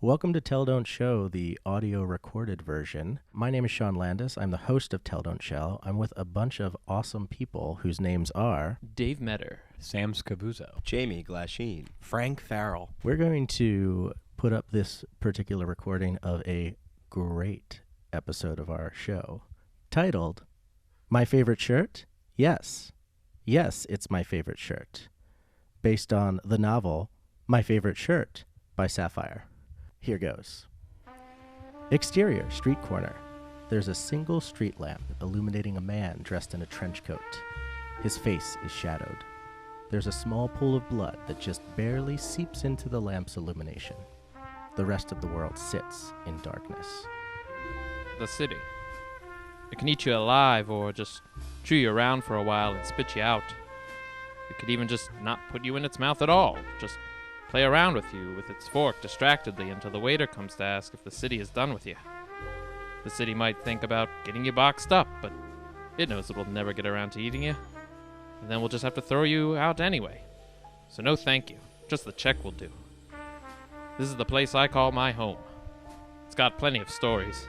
Welcome to Tell Don't Show, the audio recorded version. My name is Sean Landis. I'm the host of Tell Don't Show. I'm with a bunch of awesome people whose names are Dave Metter, Sam Scavuzzo, Jamie Glasheen, Frank Farrell. We're going to put up this particular recording of a great episode of our show titled My Favorite Shirt? Yes. Yes, it's my favorite shirt. Based on the novel My Favorite Shirt by Sapphire. Here goes. Exterior, street corner. There's a single street lamp illuminating a man dressed in a trench coat. His face is shadowed. There's a small pool of blood that just barely seeps into the lamp's illumination. The rest of the world sits in darkness. the city. It can eat you alive or just chew you around for a while and spit you out. It could even just not put you in its mouth at all, just play around with you with its fork distractedly until the waiter comes to ask if the city is done with you. The city might think about getting you boxed up, but it knows it will never get around to eating you. And then we'll just have to throw you out anyway. So no thank you, just the check will do. This is the place I call my home. It's got plenty of stories.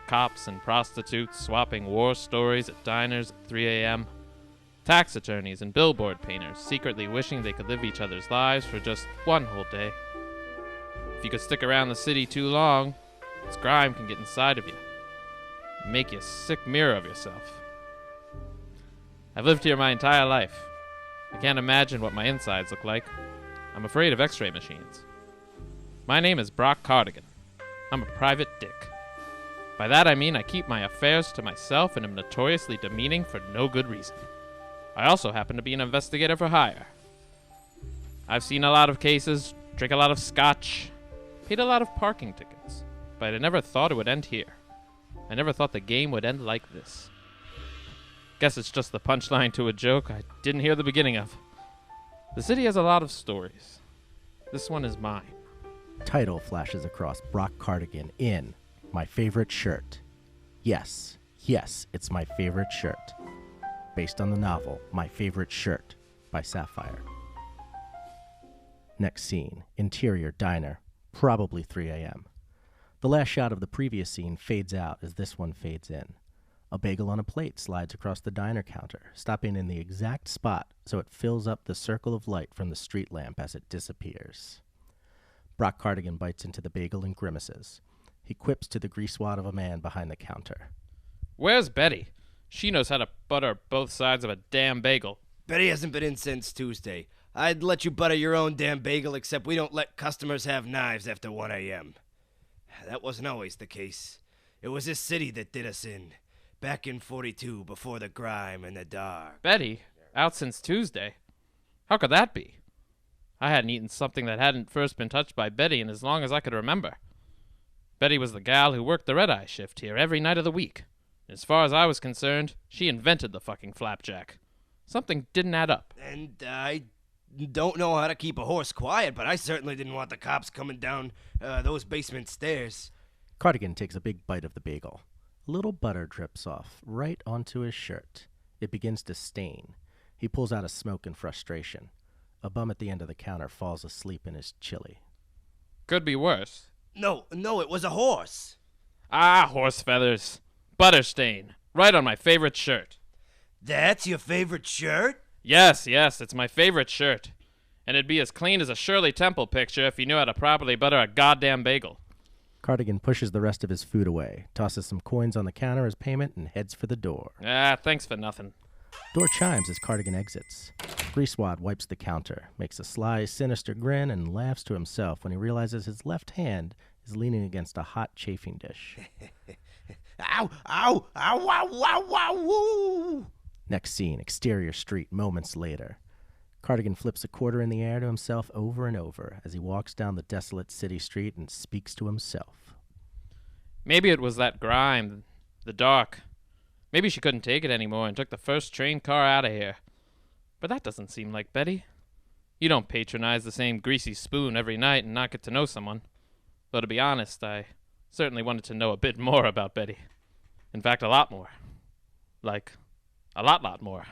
Cops and prostitutes swapping war stories at diners at 3 a.m. Tax attorneys and billboard painters secretly wishing they could live each other's lives for just one whole day. If you could stick around the city too long, its grime can get inside of you and make you a sick mirror of yourself. I've lived here my entire life. I can't imagine what my insides look like. I'm afraid of x-ray machines. My name is Brock Cardigan. I'm a private dick. By that I mean I keep my affairs to myself and am notoriously demeaning for no good reason. I also happen to be an investigator for hire. I've seen a lot of cases, drank a lot of scotch, paid a lot of parking tickets, but I never thought it would end here. I never thought the game would end like this. Guess it's just the punchline to a joke I didn't hear the beginning of. The city has a lot of stories. This one is mine. Title flashes across Brock Cardigan in My Favorite Shirt. Yes, yes, it's my favorite shirt. Based on the novel My Favorite Shirt by Sapphire. Next scene, interior diner, probably 3 a.m. The last shot of the previous scene fades out as this one fades in. A bagel on a plate slides across the diner counter, stopping in the exact spot so it fills up the circle of light from the street lamp as it disappears. Brock Cardigan bites into the bagel and grimaces. He quips to the greasewad of a man behind the counter. Where's Betty? She knows how to butter both sides of a damn bagel. Betty hasn't been in since Tuesday. I'd let you butter your own damn bagel, except we don't let customers have knives after 1 a.m. That wasn't always the case. It was this city that did us in. Back in 42, before the grime and the dark. Betty? Out since Tuesday? How could that be? I hadn't eaten something that hadn't first been touched by Betty in as long as I could remember. Betty was the gal who worked the red-eye shift here every night of the week. As far as I was concerned, she invented the fucking flapjack. Something didn't add up. And I don't know how to keep a horse quiet, but I certainly didn't want the cops coming down those basement stairs. Cardigan takes a big bite of the bagel. A little butter drips off right onto his shirt. It begins to stain. He pulls out a smoke in frustration. A bum at the end of the counter falls asleep in his chili. Could be worse. No, it was a horse. Ah, horse feathers. Butter stain. Right on my favorite shirt. That's your favorite shirt? Yes, it's my favorite shirt. And it'd be as clean as a Shirley Temple picture if you knew how to properly butter a goddamn bagel. Cardigan pushes the rest of his food away, tosses some coins on the counter as payment, and heads for the door. Ah, thanks for nothing. Door chimes as Cardigan exits. Greasewad wipes the counter, makes a sly, sinister grin, and laughs to himself when he realizes his left hand is leaning against a hot chafing dish. Ow, ow, ow, ow, ow, ow, woo! Next scene, exterior street, moments later. Cardigan flips a quarter in the air to himself over and over as he walks down the desolate city street and speaks to himself. Maybe it was that grime, the dark. Maybe she couldn't take it anymore and took the first train car out of here. But that doesn't seem like Betty. You don't patronize the same greasy spoon every night and not get to know someone. Though to be honest, I certainly wanted to know a bit more about Betty. In fact, a lot more. Like, a lot more.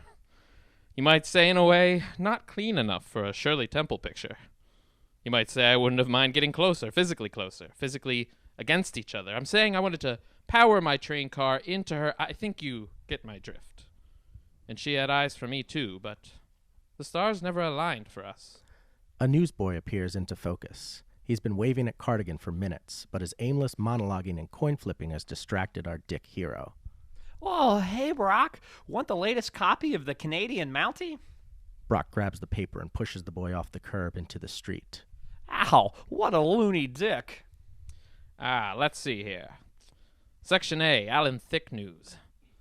You might say, in a way, not clean enough for a Shirley Temple picture. You You might say I wouldn't have minded getting closer, physically against each other. I'm saying I wanted to power my train car into her. I think you get my drift. And she had eyes for me too, but the stars never aligned for us. A newsboy appears into focus. He's been waving at Cardigan for minutes, but his aimless monologuing and coin flipping has distracted our dick hero. Oh, hey, Brock. Want the latest copy of the Canadian Mountie? Brock grabs the paper and pushes the boy off the curb into the street. Ow, what a loony dick. Let's see here. Section A, Alan Thicke News.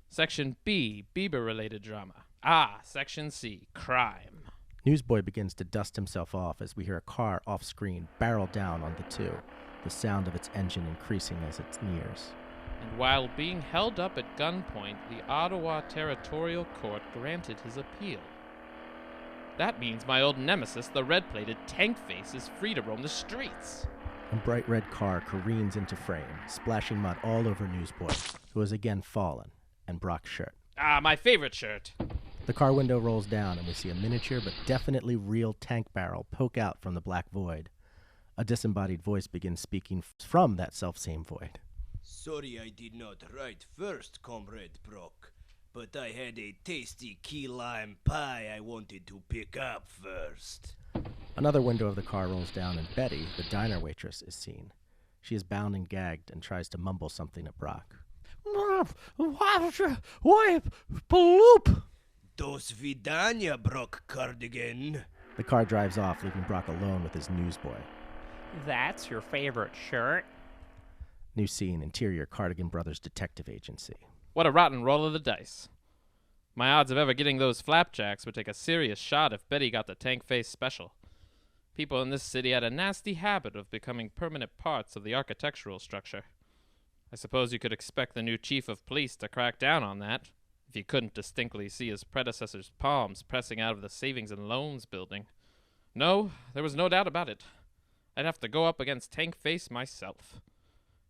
Section B, Bieber-related drama. Section C, crime. Newsboy begins to dust himself off as we hear a car off-screen barrel down on the two, the sound of its engine increasing as it nears. And while being held up at gunpoint, the Ottawa Territorial Court granted his appeal. That means my old nemesis, the red-plated tank face, is free to roam the streets. A bright red car careens into frame, splashing mud all over Newsboy, who has again fallen, and Brock's shirt. My favorite shirt. The car window rolls down and we see a miniature but definitely real tank barrel poke out from the black void. A disembodied voice begins speaking from that self-same void. Sorry I did not write first, Comrade Brock, but I had a tasty key lime pie I wanted to pick up first. Another window of the car rolls down and Betty, the diner waitress, is seen. She is bound and gagged and tries to mumble something at Brock. Bloop. Dos vidania, Brock Cardigan. The car drives off, leaving Brock alone with his newsboy. That's your favorite shirt? New scene, interior Cardigan Brothers Detective Agency. What a rotten roll of the dice. My odds of ever getting those flapjacks would take a serious shot if Betty got the tank face special. People in this city had a nasty habit of becoming permanent parts of the architectural structure. I suppose you could expect the new chief of police to crack down on that, if he couldn't distinctly see his predecessor's palms pressing out of the Savings and Loans building. No, there was no doubt about it. I'd have to go up against Tank Face myself.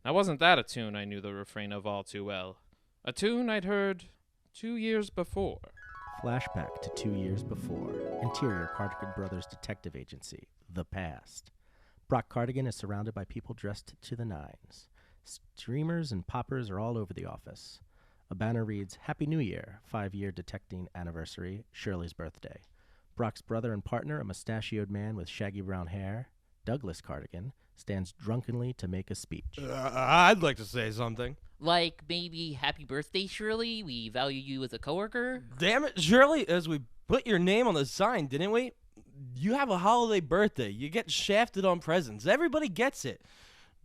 Now wasn't that a tune I knew the refrain of all too well? A tune I'd heard 2 years before. Flashback to 2 years before. Interior Cardigan Brothers Detective Agency. The past. Brock Cardigan is surrounded by people dressed to the nines. Streamers and poppers are all over the office. A banner reads, Happy New Year, 5-year detecting anniversary, Shirley's birthday. Brock's brother and partner, a mustachioed man with shaggy brown hair, Douglas Cardigan, stands drunkenly to make a speech. I'd like to say something. Like maybe happy birthday, Shirley. We value you as a coworker. Damn it, Shirley, as we put your name on the sign, didn't we? You have a holiday birthday. You get shafted on presents. Everybody gets it.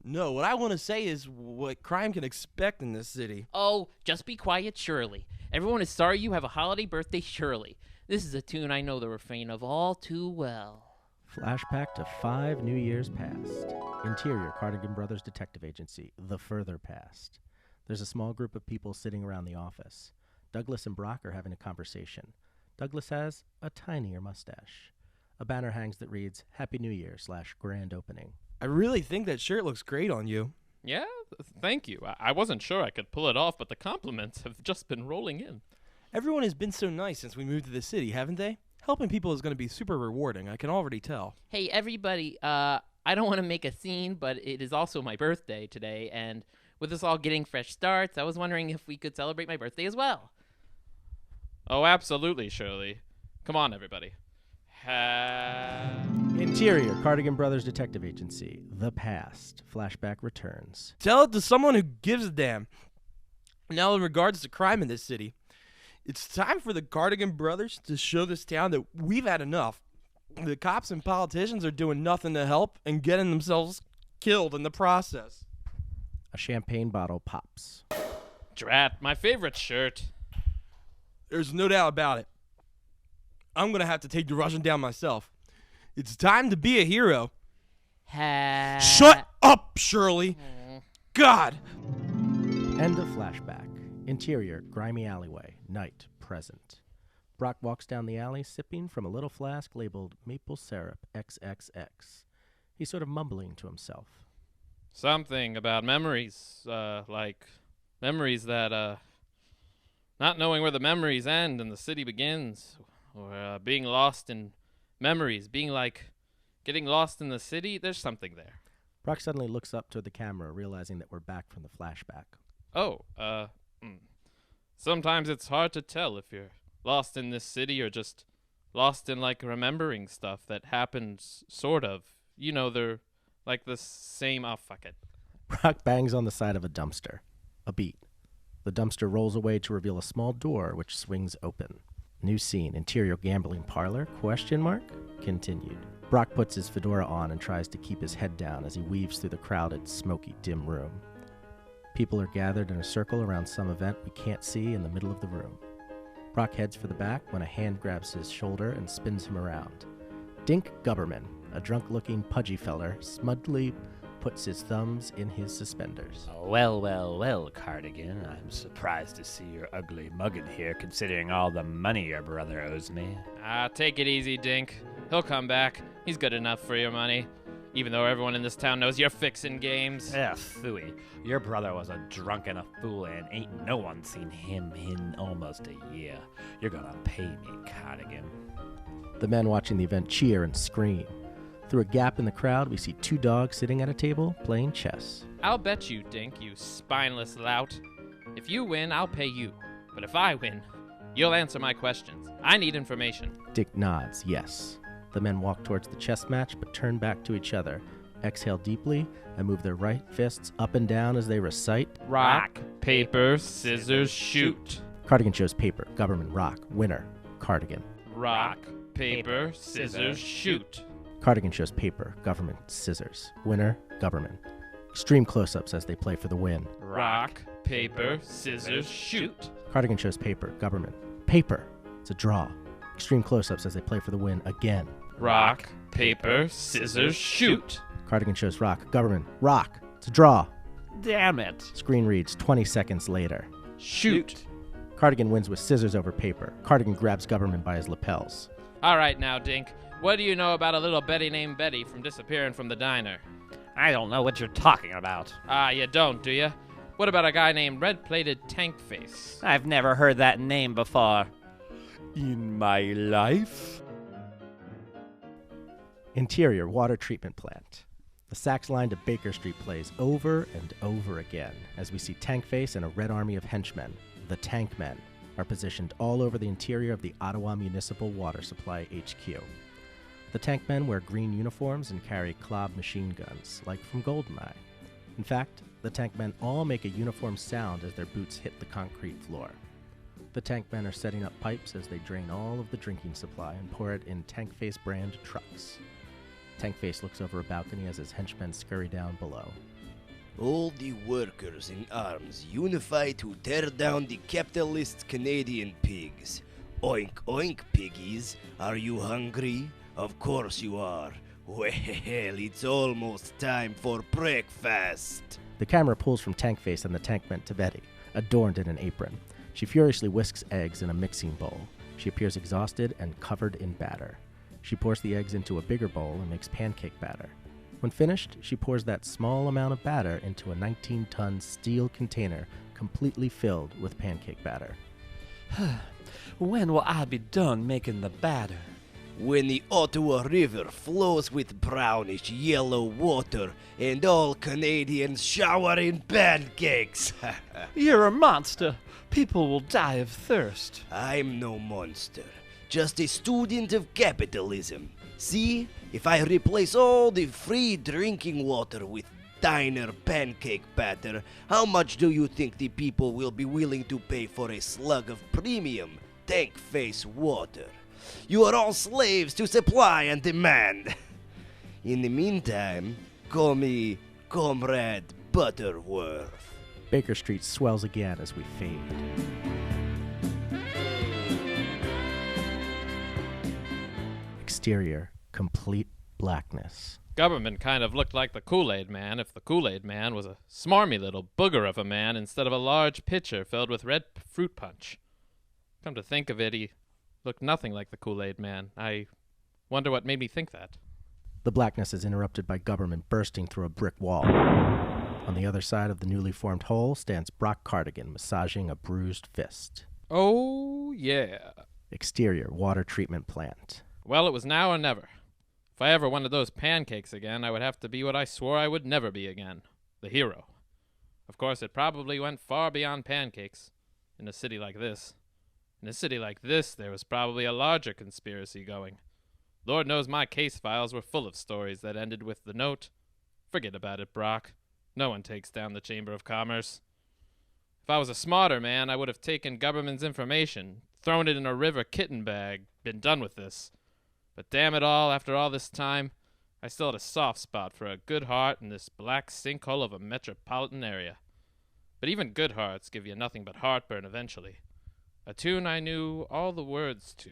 No, what I want to say is what crime can expect in this city. Oh, just be quiet, Shirley. Everyone is sorry you have a holiday birthday, Shirley. This is a tune I know the refrain of all too well. Flashback to 5 New Years past. Interior Cardigan Brothers Detective Agency. The further past. There's a small group of people sitting around the office. Douglas and Brock are having a conversation. Douglas has a tinier mustache. A banner hangs that reads, Happy New Year / grand opening. I really think that shirt looks great on you. Yeah, thank you. I wasn't sure I could pull it off, but the compliments have just been rolling in. Everyone has been so nice since we moved to the city, haven't they? Helping people is going to be super rewarding, I can already tell. Hey, everybody, I don't want to make a scene, but it is also my birthday today, and with us all getting fresh starts, I was wondering if we could celebrate my birthday as well. Oh, absolutely, Shirley. Come on, everybody. Interior Cardigan Brothers Detective Agency. The past. Flashback returns. Tell it to someone who gives a damn. Now, in regards to crime in this city, it's time for the Cardigan brothers to show this town that we've had enough. The cops and politicians are doing nothing to help and getting themselves killed in the process. A champagne bottle pops. Drat, my favorite shirt. There's no doubt about it. I'm going to have to take the Russian down myself. It's time to be a hero. Shut up, Shirley. God. End of flashback. Interior, grimy alleyway. Night, present. Brock walks down the alley sipping from a little flask labeled Maple Syrup XXX. He's sort of mumbling to himself. Something about memories, like memories that, not knowing where the memories end and the city begins, or being lost in memories, being like getting lost in the city, there's something there. Brock suddenly looks up toward the camera, realizing that we're back from the flashback. Oh, sometimes it's hard to tell if you're lost in this city or just lost in, like, remembering stuff that happens, sort of. You know, they're like the same. Oh, fuck it. Brock bangs on the side of a dumpster. A beat. The dumpster rolls away to reveal a small door which swings open. New scene. Interior gambling parlor? ? Continued. Brock puts his fedora on and tries to keep his head down as he weaves through the crowded, smoky, dim room. People are gathered in a circle around some event we can't see in the middle of the room. Brock heads for the back when a hand grabs his shoulder and spins him around. Dink Gubberman, a drunk-looking, pudgy feller, smugly puts his thumbs in his suspenders. Well, well, well, Cardigan. I'm surprised to see your ugly muggin here, considering all the money your brother owes me. Take it easy, Dink. He'll come back. He's good enough for your money. Even though everyone in this town knows you're fixing games. Phooey. Your brother was a drunk and a fool, and ain't no one seen him in almost a year. You're gonna pay me, Cardigan. The men watching the event cheer and scream. Through a gap in the crowd, we see 2 dogs sitting at a table playing chess. I'll bet you, Dink, you spineless lout. If you win, I'll pay you. But if I win, you'll answer my questions. I need information. Dick nods, yes. The men walk towards the chess match, but turn back to each other, exhale deeply, and move their right fists up and down as they recite, Rock, paper, scissors, shoot. Cardigan shows paper, Gubberman, rock, winner, Cardigan. Rock, paper, scissors, shoot. Cardigan shows paper, Gubberman, scissors, winner, Gubberman. Extreme close-ups as they play for the win. Rock, paper, scissors, shoot. Cardigan shows paper, Gubberman, paper. It's a draw. Extreme close-ups as they play for the win again. Rock, paper, scissors, shoot. Cardigan shows rock, Gubberman, rock. It's a draw. Damn it. Screen reads 20 seconds later. Shoot. Cardigan wins with scissors over paper. Cardigan grabs Gubberman by his lapels. All right now, Dink. What do you know about a little Betty named Betty from disappearing from the diner? I don't know what you're talking about. You don't, do you? What about a guy named Red-Plated Tank Face? I've never heard that name before. In my life? Interior water treatment plant. The sax line to Baker Street plays over and over again as we see Tankface and a red army of henchmen, the Tankmen, are positioned all over the interior of the Ottawa Municipal Water Supply HQ. The Tankmen wear green uniforms and carry Klob machine guns, like from GoldenEye. In fact, the Tankmen all make a uniform sound as their boots hit the concrete floor. The Tankmen are setting up pipes as they drain all of the drinking supply and pour it in Tankface brand trucks. Tankface looks over a balcony as his henchmen scurry down below. All the workers in arms unify to tear down the capitalist Canadian pigs. Oink, oink, piggies. Are you hungry? Of course you are. Well, it's almost time for breakfast. The camera pulls from Tankface and the Tankmen to Betty, adorned in an apron. She furiously whisks eggs in a mixing bowl. She appears exhausted and covered in batter. She pours the eggs into a bigger bowl and makes pancake batter. When finished, she pours that small amount of batter into a 19-ton steel container completely filled with pancake batter. When will I be done making the batter? When the Ottawa River flows with brownish yellow water and all Canadians shower in pancakes. You're a monster. People will die of thirst. I'm no monster, just a student of capitalism. See, if I replace all the free drinking water with diner pancake batter, how much do you think the people will be willing to pay for a slug of premium Tankface water? You are all slaves to supply and demand. In the meantime, call me Comrade Butterworth. Baker Street swells again as we fade. Exterior, complete blackness. Gubberman kind of looked like the Kool-Aid Man if the Kool-Aid Man was a smarmy little booger of a man instead of a large pitcher filled with red fruit punch. Come to think of it, he looked nothing like the Kool-Aid Man. I wonder what made me think that. The blackness is interrupted by Gubberman bursting through a brick wall. On the other side of the newly formed hole stands Brock Cardigan massaging a bruised fist. Oh, yeah. Exterior water treatment plant. Well, it was now or never. If I ever wanted those pancakes again, I would have to be what I swore I would never be again, the hero. Of course, it probably went far beyond pancakes in a city like this. In a city like this, there was probably a larger conspiracy going. Lord knows my case files were full of stories that ended with the note, "Forget about it, Brock. No one takes down the Chamber of Commerce." If I was a smarter man, I would have taken government's information, thrown it in a river kitten bag, been done with this. But damn it all, after all this time, I still had a soft spot for a good heart in this black sinkhole of a metropolitan area. But even good hearts give you nothing but heartburn eventually. A tune I knew all the words to.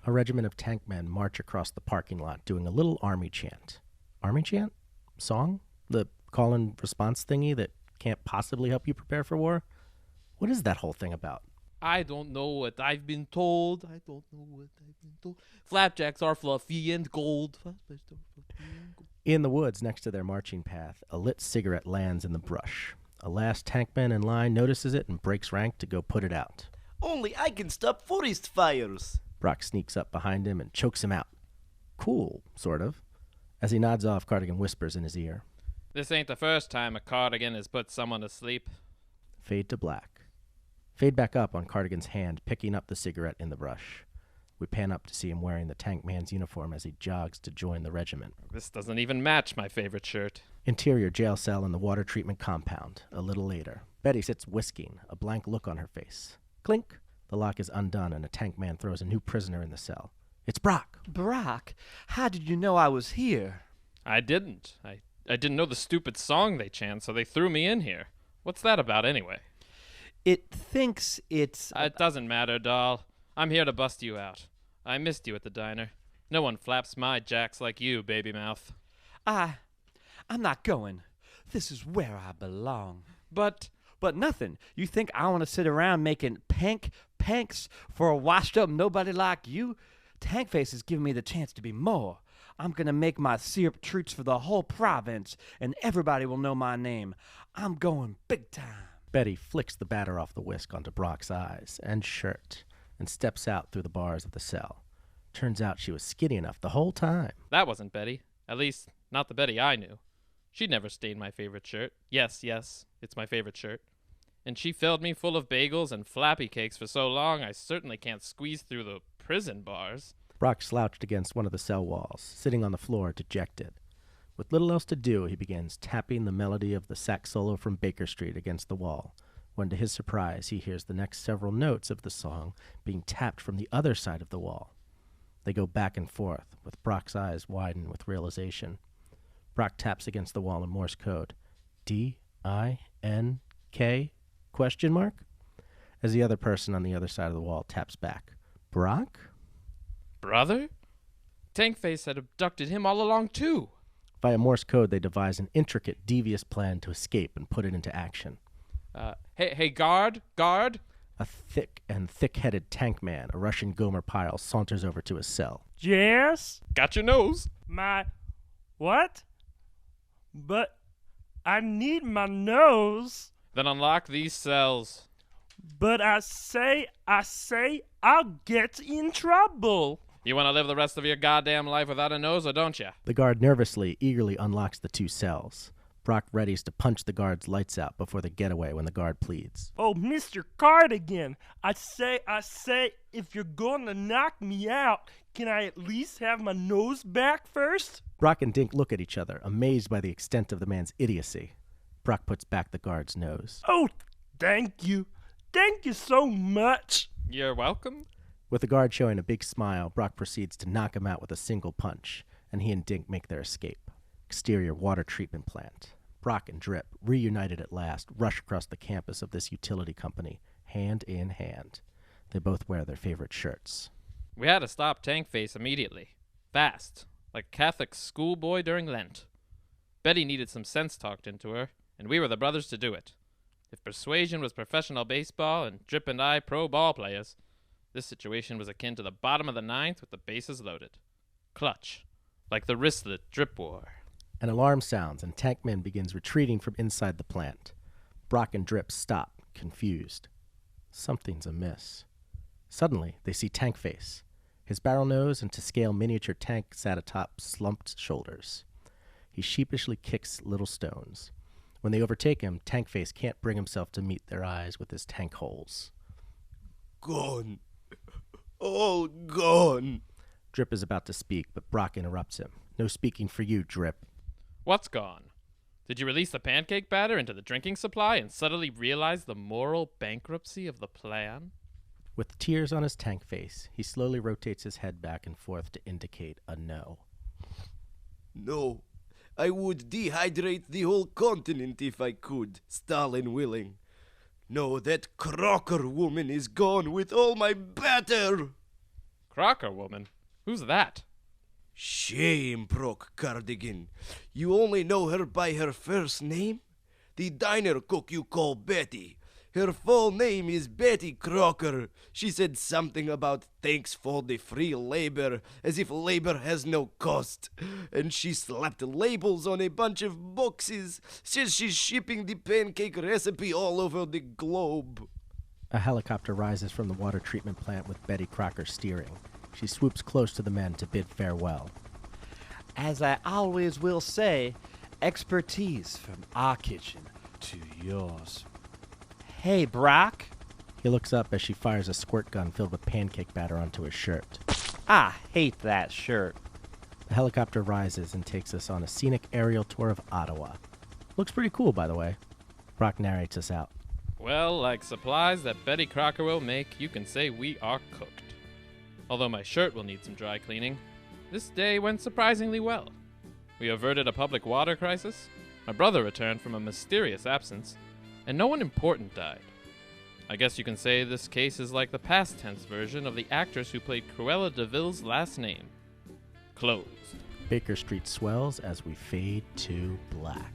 A regiment of tank men march across the parking lot doing a little army chant. Army chant? Song? The call and response thingy that can't possibly help you prepare for war? What is that whole thing about? I don't know what I've been told. I don't know what I've been told. Flapjacks are fluffy and gold. In the woods next to their marching path, a lit cigarette lands in the brush. A last tankman in line notices it and breaks rank to go put it out. Only I can stop forest fires. Brock sneaks up behind him and chokes him out. Cool, sort of. As he nods off, Cardigan whispers in his ear. This ain't the first time a cardigan has put someone to sleep. Fade to black. Fade back up on Cardigan's hand, picking up the cigarette in the brush. We pan up to see him wearing the tank man's uniform as he jogs to join the regiment. This doesn't even match my favorite shirt. Interior jail cell in the water treatment compound. A little later, Betty sits whisking, a blank look on her face. Clink! The lock is undone and a tank man throws a new prisoner in the cell. It's Brock! Brock, how did you know I was here? I didn't. I didn't know the stupid song they chant, so they threw me in here. What's that about anyway? It thinks it's... It doesn't matter, doll. I'm here to bust you out. I missed you at the diner. No one flaps my jacks like you, baby mouth. I'm not going. This is where I belong. But nothing. You think I want to sit around making panks for a washed-up nobody like you? Tankface is giving me the chance to be more. I'm going to make my syrup treats for the whole province, and everybody will know my name. I'm going big time. Betty flicks the batter off the whisk onto Brock's eyes and shirt and steps out through the bars of the cell. Turns out she was skinny enough the whole time. that wasn't Betty. At least, not the Betty I knew. She'd never stained my favorite shirt. Yes, it's my favorite shirt. And she filled me full of bagels and flappy cakes for so long I certainly can't squeeze through the prison bars. Brock slouched against one of the cell walls, sitting on the floor dejected. With little else to do, he begins tapping the melody of the sax solo from Baker Street against the wall, when to his surprise he hears the next several notes of the song being tapped from the other side of the wall. They go back and forth, with Brock's eyes widen with realization. Brock taps against the wall in Morse code. D-I-N-K? ? As the other person on the other side of the wall taps back. Brock? Brother? Tankface had abducted him all along, too. Via Morse code, they devise an intricate, devious plan to escape and put it into action. Hey, guard! A thick and thick-headed tank man, a Russian Gomer Pyle, saunters over to his cell. Yes? Got your nose. My... what? But I need my nose. Then unlock these cells. But I say, I'll get in trouble. You want to live the rest of your goddamn life without a nose, or don't you? The guard nervously, eagerly unlocks the two cells. Brock readies to punch the guard's lights out before the getaway when the guard pleads. Oh, Mr. Cardigan, I say, if you're gonna knock me out, can I at least have my nose back first? Brock and Dink look at each other, amazed by the extent of the man's idiocy. Brock puts back the guard's nose. Oh, thank you. Thank you so much. You're welcome. With the guard showing a big smile, Brock proceeds to knock him out with a single punch, and he and Dink make their escape. Exterior water treatment plant. Brock and Drip, reunited at last, rush across the campus of this utility company, hand in hand. They both wear their favorite shirts. We had to stop Tankface immediately. Fast. Like a Catholic schoolboy during Lent. Betty needed some sense talked into her, and we were the brothers to do it. If persuasion was professional baseball and Drip and I pro ball players, this situation was akin to the bottom of the ninth with the bases loaded. Clutch. Like the wristlet Drip wore. An alarm sounds and Tankman begins retreating from inside the plant. Brock and Drip stop, confused. Something's amiss. Suddenly, they see Tankface. His barrel nose and to scale miniature tank sat atop slumped shoulders. He sheepishly kicks little stones. When they overtake him, Tankface can't bring himself to meet their eyes with his tank holes. Gone. All gone. Drip is about to speak, but Brock interrupts him. No speaking for you, Drip. What's gone? Did you release the pancake batter into the drinking supply and suddenly realize the moral bankruptcy of the plan? With tears on his tank face, he slowly rotates his head back and forth to indicate a no. No. I would dehydrate the whole continent if I could, Stalin willing. No, that Crocker woman is gone with all my batter. Crocker woman? Who's that? Shame, Brock Cardigan. You only know her by her first name? The diner cook you call Betty. Her full name is Betty Crocker. She said something about thanks for the free labor, as if labor has no cost. And she slapped labels on a bunch of boxes. Says she's shipping the pancake recipe all over the globe. A helicopter rises from the water treatment plant with Betty Crocker steering. She swoops close to the men to bid farewell. As I always will say, expertise from our kitchen to yours. Hey, Brock. He looks up as she fires a squirt gun filled with pancake batter onto his shirt. I hate that shirt. The helicopter rises and takes us on a scenic aerial tour of Ottawa. Looks pretty cool, by the way. Brock narrates us out. Well, like supplies that Betty Crocker will make, you can say we are cooked. Although my shirt will need some dry cleaning, this day went surprisingly well. We averted a public water crisis, my brother returned from a mysterious absence, and no one important died. I guess you can say this case is like the past tense version of the actress who played Cruella de Vil's last name. Closed. Baker Street swells as we fade to black.